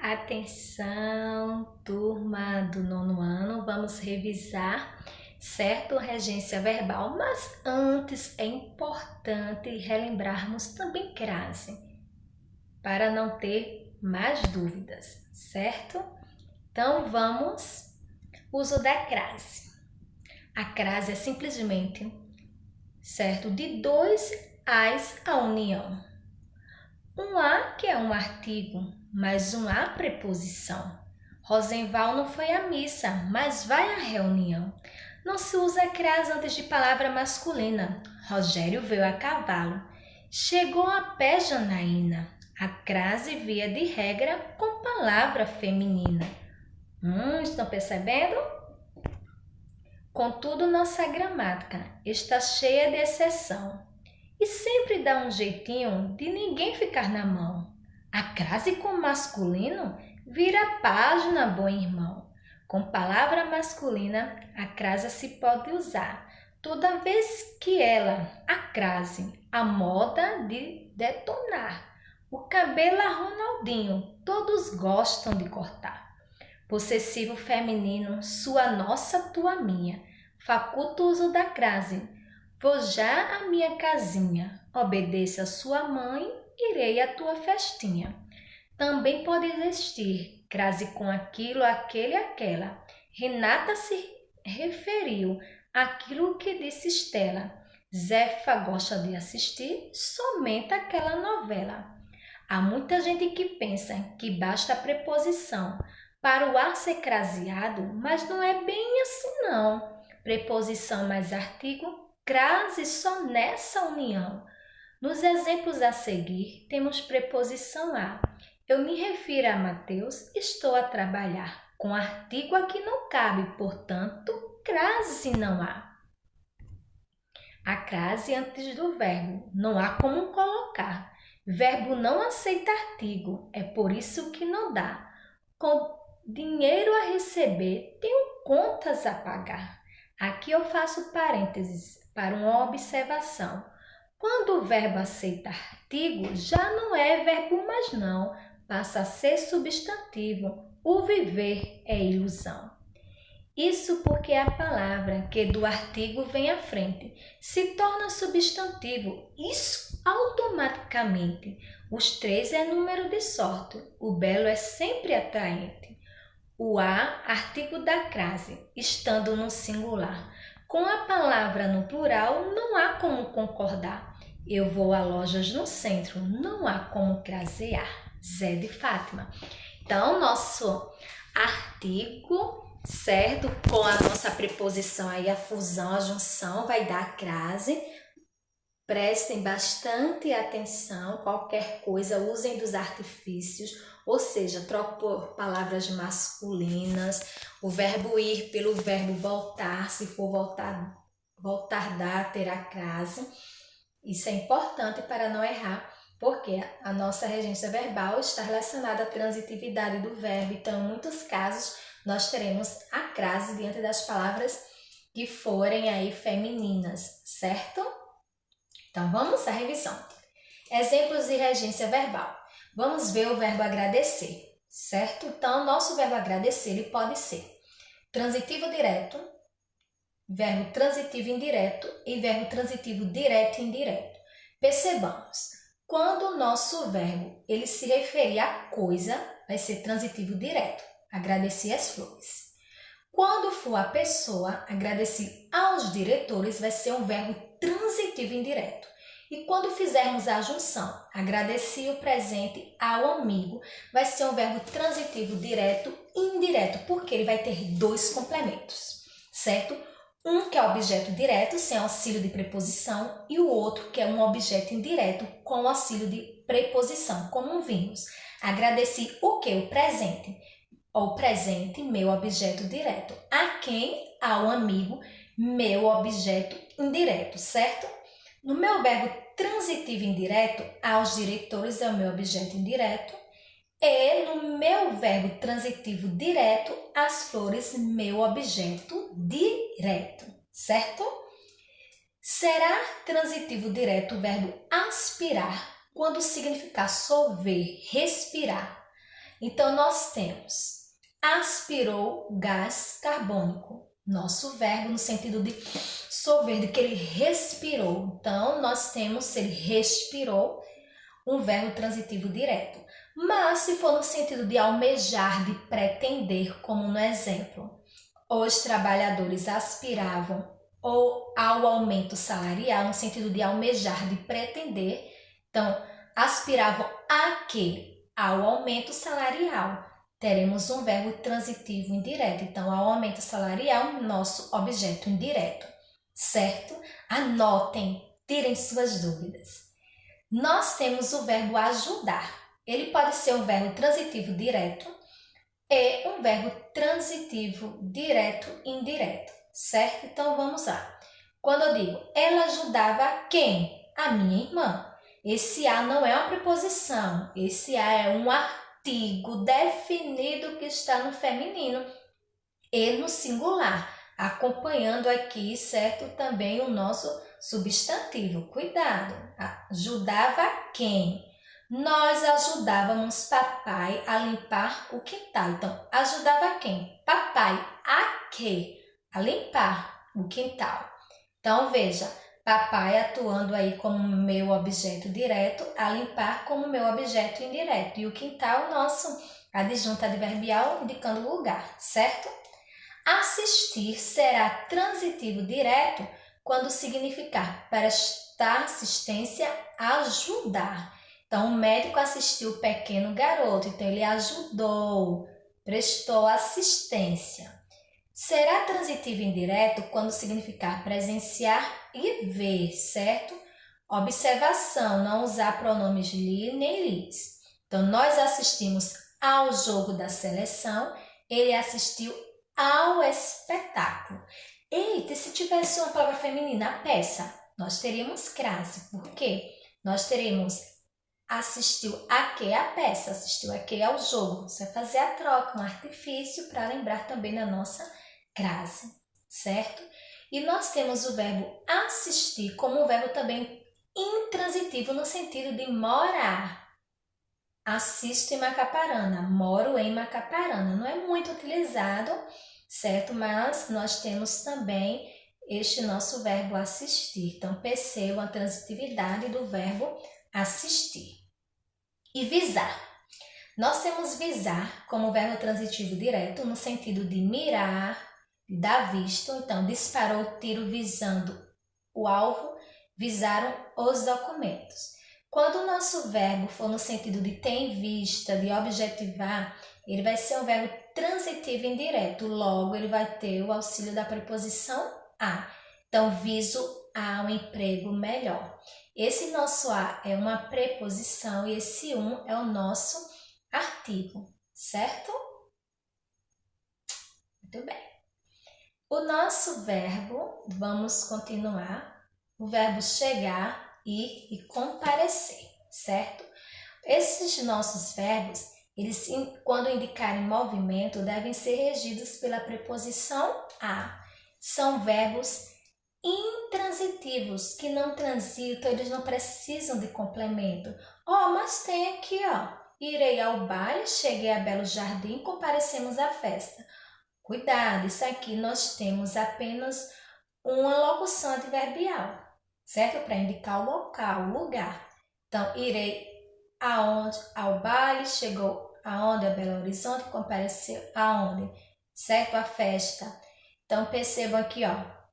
Atenção, turma do nono ano, vamos revisar, certo? Regência verbal, mas antes é importante relembrarmos também crase, para não ter mais dúvidas, certo? Então vamos, uso da crase. A crase é simplesmente, certo? De dois ais a união. Um a que é um artigo, mais um a preposição. Rosenval não foi à missa, mas vai à reunião. Não se usa crase antes de palavra masculina. Rogério veio a cavalo. Chegou a pé Janaína. A crase via de regra com palavra feminina. Estão percebendo? Contudo, nossa gramática está cheia de exceção. E sempre dá um jeitinho de ninguém ficar na mão. A crase com masculino vira página, bom irmão. Com palavra masculina, a crase se pode usar toda vez que ela, a crase, a moda de detonar. O cabelo a Ronaldinho, todos gostam de cortar. Possessivo feminino, sua, nossa, tua, minha. Faculta o uso da crase. Vou já à minha casinha, obedeça a sua mãe, irei à tua festinha. Também pode existir crase com aquilo, aquele, aquela. Renata se referiu àquilo que disse Estela. Zefa gosta de assistir somente aquela novela. Há muita gente que pensa que basta a preposição para o ar ser craseado, mas não é bem assim não. Preposição mais artigo, crase só nessa união. Nos exemplos a seguir, temos preposição a. Eu me refiro a Mateus, estou a trabalhar. Com artigo aqui não cabe, portanto, crase não há. A crase antes do verbo, não há como colocar. Verbo não aceita artigo, é por isso que não dá. Com dinheiro a receber, tenho contas a pagar. Aqui eu faço parênteses para uma observação. Quando o verbo aceita artigo, já não é verbo mais não, passa a ser substantivo. O viver é ilusão. Isso porque a palavra que do artigo vem à frente se torna substantivo. Isso automaticamente. Os 3 é número de sorte. O belo é sempre atraente. O a, artigo da crase, estando no singular. Com a palavra no plural, não há como concordar. Eu vou a lojas no centro, não há como crasear. Zé de Fátima. Então, nosso artigo, certo? Com a nossa preposição aí, a fusão, a junção, vai dar a crase. Prestem bastante atenção, qualquer coisa, usem dos artifícios, ou seja, troque por palavras masculinas, o verbo ir pelo verbo voltar, se for voltar dar, terá crase. Isso é importante para não errar, porque a nossa regência verbal está relacionada à transitividade do verbo, então em muitos casos nós teremos a crase diante das palavras que forem aí femininas, certo? Então, vamos à revisão. Exemplos de regência verbal. Vamos ver o verbo agradecer, certo? Então, o nosso verbo agradecer ele pode ser transitivo direto, verbo transitivo indireto e verbo transitivo direto e indireto. Percebamos, quando o nosso verbo ele se referir a coisa, vai ser transitivo direto, agradecer as flores. Quando for a pessoa, agradecer aos diretores, vai ser um verbo transitivo indireto. E quando fizermos a junção, agradeci o presente ao amigo, vai ser um verbo transitivo direto e indireto, porque ele vai ter 2 complementos, certo? Um que é objeto direto, sem auxílio de preposição, e o outro que é um objeto indireto, com auxílio de preposição, como vimos. Agradeci o que? O presente. O presente, meu objeto direto. A quem? Ao amigo, meu objeto indireto, certo? No meu verbo transitivo indireto, aos diretores é o meu objeto indireto. E no meu verbo transitivo direto, as flores, meu objeto direto, certo? Será transitivo direto o verbo aspirar quando significar solver, respirar. Então, nós temos aspirou gás carbônico. Nosso verbo no sentido de solver, de que ele respirou. Então, nós temos, se ele respirou, um verbo transitivo direto. Mas, se for no sentido de almejar, de pretender, como no exemplo, os trabalhadores aspiravam ou ao aumento salarial, no sentido de almejar, de pretender. Então, aspiravam a quê? Ao aumento salarial. Teremos um verbo transitivo indireto. Então, ao aumento salarial, nosso objeto indireto. Certo? Anotem, tirem suas dúvidas. Nós temos o verbo ajudar. Ele pode ser um verbo transitivo direto e um verbo transitivo direto indireto, certo? Então vamos lá. Quando eu digo ela ajudava quem? A minha irmã. Esse a não é uma preposição, esse a é um artigo definido que está no feminino e no singular, acompanhando aqui, certo? Também o nosso substantivo. Cuidado. Ajudava quem? Nós ajudávamos papai a limpar o quintal. Então, ajudava quem? Papai a quê? A limpar o quintal. Então, veja, papai atuando aí como meu objeto direto, a limpar como meu objeto indireto. E o quintal, nosso adjunto adverbial indicando o lugar, certo? Assistir será transitivo direto quando significar prestar assistência, ajudar. Então, o médico assistiu o pequeno garoto, então ele ajudou, prestou assistência. Será transitivo indireto quando significar presenciar e ver, certo? Observação, não usar pronomes li nem lis. Então, nós assistimos ao jogo da seleção, ele assistiu ao espetáculo. Eita, se tivesse uma palavra feminina, a peça, nós teríamos crase. Por quê? Nós teremos assistiu a que a peça, assistiu a que ao jogo. Você vai fazer a troca, um artifício para lembrar também da nossa crase, certo? E nós temos o verbo assistir como um verbo também intransitivo no sentido de morar. Assisto em Macaparana, moro em Macaparana. Não é muito utilizado, certo? Mas nós temos também este nosso verbo assistir. Então, percebam a transitividade do verbo assistir. E visar. Nós temos visar como verbo transitivo direto no sentido de mirar, de dar visto. Então, disparou o tiro visando o alvo, visaram os documentos. Quando o nosso verbo for no sentido de ter em vista, de objetivar, ele vai ser um verbo transitivo indireto. Logo, ele vai ter o auxílio da preposição a. Então, viso a um emprego melhor. Esse nosso a é uma preposição e esse um é o nosso artigo, certo? Muito bem. O nosso verbo, vamos continuar, o verbo chegar, ir e comparecer, certo? Esses nossos verbos, eles, quando indicarem movimento, devem ser regidos pela preposição a. São verbos intransitivos, que não transitam, eles não precisam de complemento. Mas tem aqui, irei ao baile, cheguei a Belo Jardim, comparecemos à festa. Cuidado, isso aqui nós temos apenas uma locução adverbial, certo? Para indicar o local, o lugar. Então, irei aonde? Ao baile, chegou aonde? A Belo Horizonte, compareceu aonde? Certo? A festa. Então, percebam aqui,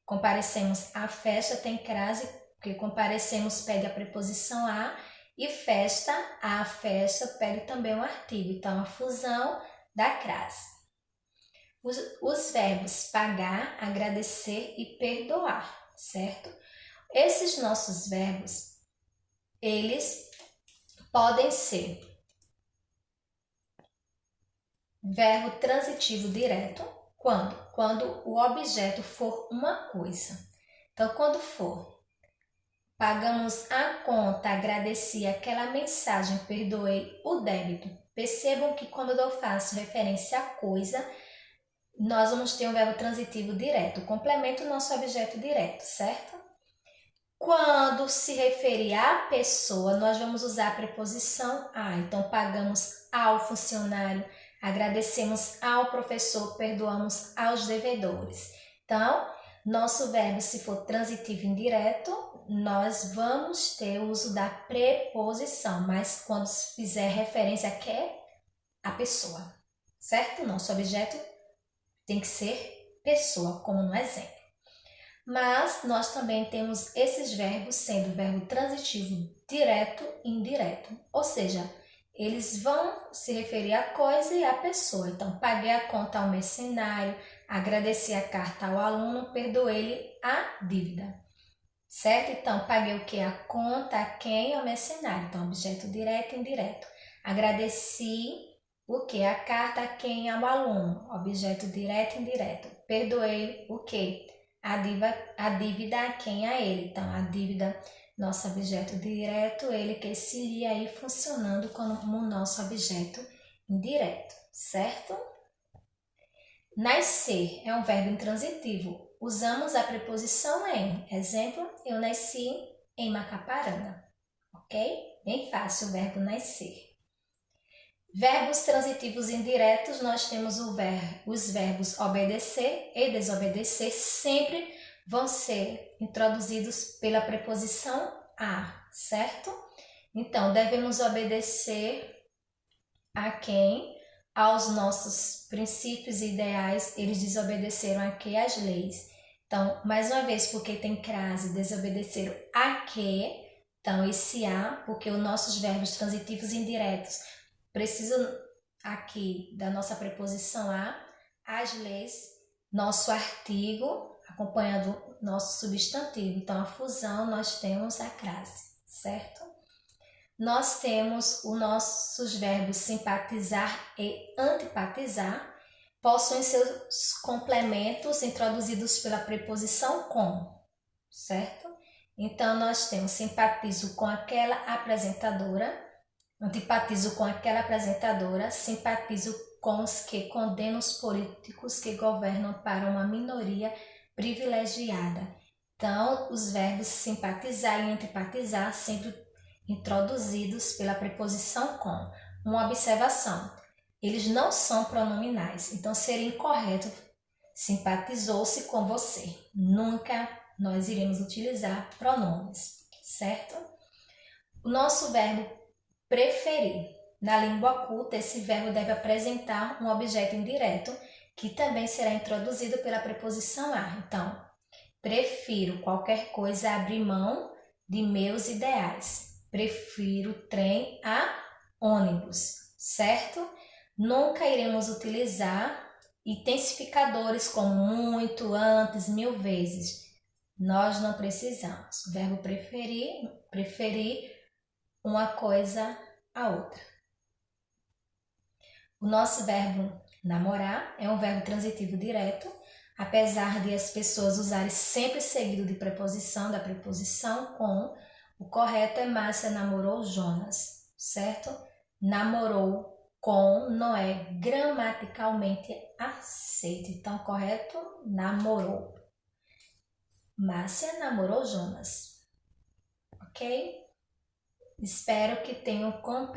comparecemos à festa, tem crase, porque comparecemos pede a preposição a, e festa, a festa pede também um artigo. Então, a fusão da crase. Os verbos pagar, agradecer e perdoar, certo? Esses nossos verbos, eles podem ser verbo transitivo direto, quando o objeto for uma coisa. Então, quando for, pagamos a conta, agradeci aquela mensagem, perdoei o débito. Percebam que quando eu faço referência à coisa, nós vamos ter um verbo transitivo direto, complementa o nosso objeto direto, certo? Quando se referir à pessoa, nós vamos usar a preposição a. Então, pagamos ao funcionário, agradecemos ao professor, perdoamos aos devedores. Então, nosso verbo, se for transitivo indireto, nós vamos ter o uso da preposição, mas quando fizer referência a que? A pessoa, certo? Nosso objeto tem que ser pessoa, como no exemplo. Mas nós também temos esses verbos sendo verbo transitivo direto e indireto, ou seja, eles vão se referir à coisa e à pessoa. Então, paguei a conta ao mercenário, agradeci a carta ao aluno, perdoei-lhe a dívida. Certo? Então, paguei o que? A conta a quem? Ao mercenário. Então, objeto direto e indireto. Agradeci o que? A carta a quem? Ao aluno. Objeto direto e indireto. Perdoei o que? A dívida a quem? A ele. Então, a dívida, nosso objeto direto, ele que se lia aí funcionando como nosso objeto indireto, certo? Nascer é um verbo intransitivo. Usamos a preposição em. Exemplo, eu nasci em Macaparana, ok? Bem fácil o verbo nascer. Verbos transitivos indiretos, nós temos os verbos obedecer e desobedecer, sempre vão ser introduzidos pela preposição a, certo? Então, devemos obedecer a quem? Aos nossos princípios e ideais, eles desobedeceram a que? As leis. Então, mais uma vez, porque tem crase, desobedeceram a que? Então, esse a, porque os nossos verbos transitivos indiretos precisam aqui da nossa preposição a, as leis, nosso artigo, acompanhando nosso substantivo. Então, a fusão, nós temos a crase, certo? Nós temos os nossos verbos simpatizar e antipatizar, possuem seus complementos introduzidos pela preposição com, certo? Então, nós temos simpatizo com aquela apresentadora, antipatizo com aquela apresentadora, simpatizo com os que condenam os políticos que governam para uma minoria privilegiada. Então, os verbos simpatizar e antipatizar sempre introduzidos pela preposição com. Uma observação, eles não são pronominais, então seria incorreto simpatizou-se com você. Nunca nós iremos utilizar pronomes, certo? O nosso verbo preferir. Na língua culta, esse verbo deve apresentar um objeto indireto, que também será introduzido pela preposição a. Então, prefiro qualquer coisa abrir mão de meus ideais. Prefiro trem a ônibus, certo? Nunca iremos utilizar intensificadores como muito, antes, mil vezes. Nós não precisamos. O verbo preferir uma coisa a outra. O nosso verbo namorar é um verbo transitivo direto, apesar de as pessoas usarem sempre seguido de preposição, da preposição com. O correto é Márcia namorou Jonas, certo? Namorou com não é gramaticalmente aceito. Então, correto, namorou. Márcia namorou Jonas. Ok? Espero que tenham compreendido.